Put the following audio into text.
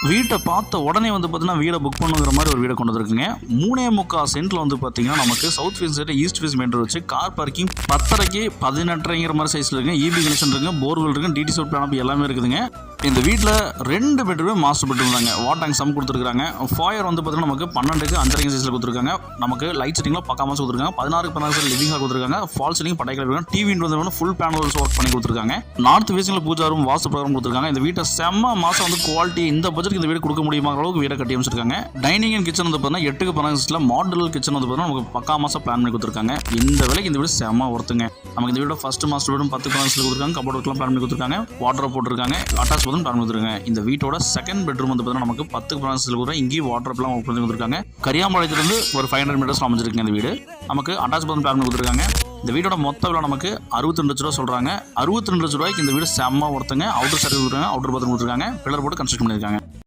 வீட்டை பார்த்த உடனே வந்து பார்த்தீங்கன்னா வீடை புக் பண்ணுங்கிற மாதிரி ஒரு வீடை கொண்டு வந்துருக்குங்க. 3.25 சென்ட்டில் வந்து பார்த்தீங்கன்னா நமக்கு south face side east face main road வச்சு கார் பார்க்கிங் 10.5க்கு 18.5 மாதிரி சைஸில் இருக்குங்க. இபி கனெக்ஷன் இருக்குங்க, போர்வெல் இருக்குங்க, டிடி சோட் பிளான் எல்லாமே இருக்குதுங்க. இந்த வீட்டில் 2 பெட்ரூம் மாஸ்டர் பெட்ரூம் தாங்க. வாட்டர் டேங்க் சம் கொடுத்துருக்காங்க. ஃபயர் வந்து பார்த்தீங்கன்னா நமக்கு 12க்கு 5.5 சைஸில் கொடுத்துருக்காங்க. நமக்கு லைட் செட்டிங்கில் பக்காம கொடுத்துருக்காங்க. 16க்கு 16 லிவிங் ஹால் கொடுத்துருக்காங்க. ஃபால் சீலிங் பட்டை கலர் டிவி வந்து ஃபுல் பேனல்ஸ் ஒர்க் பண்ணி கொடுத்துருக்காங்க. நார்த் ஃபேஸில் பூஜா ரூம் வாஸ்து பிரகாரம் கொடுத்துருக்காங்க. இந்த வீட்டை செம்ம மாதம் வந்து குவாலிட்டி இந்த பட்ஜெட் இந்த வீடு கொடுக்க முடியுமா அளவுக்கு வீடை கட்டி அமைச்சிருக்காங்க. டைனிங் அண்ட் கிச்சன் வந்து பார்த்தீங்கன்னா 8க்கு 16 மாடல் கிச்சன் வந்து பார்த்தீங்கன்னா நமக்கு பக்கா மாசம் பிளான் பண்ணி கொடுத்துருக்காங்க. இந்த விலைக்கு இந்த வீடு செம்ம ஒருத்துங்க. நமக்கு இந்த வீடு ஃபர்ஸ்ட் மாஸ்டர் பெட்ரூம் 10க்கு 16 கொடுத்துருக்காங்க. கபோர்ட் ஒர்க்லாம் பிளான் பண்ணி கொடுத்துருக்காங்க. வாட்டர் போட்டுருக்காங்க. அட்டாச் பாத்ரூம் பிளான் கொடுத்துருக்காங்க. இந்த வீட்டோட செகண்ட் பெட்ரூம் வந்து பார்த்தீங்கன்னா நமக்கு 10க்கு 16 கொடுத்துருக்காங்க. இங்கேயும் வாட்டர் பிளான் பண்ணி கொடுத்துருக்காங்க. கரியாம்பாளையத்திலிருந்து ஒரு 500 மீட்டர்ஸ் அமைஞ்சிருக்குங்க இந்த வீடு. நமக்கு அட்டாச் பாத்ரூம் பிளான் பண்ணி கொடுத்துருக்காங்க. இந்த வீடோட மொத்த விலை நமக்கு 62 லட்ச ரூபா சொல்றாங்க. 62 லட்ச ரூபாய்க்கு இந்த வீடு செம்ம ஒருத்தங்க. அவுட்டர் சர்வீஸ் கொடுத்துருக்காங்க, அவுட்டர் பாத்ரூம் கொடுத்துருக்காங்க, பில்லர் போட்டு கன்ஸ்ட்ரக்ட் பண்ணியிருக்காங்க.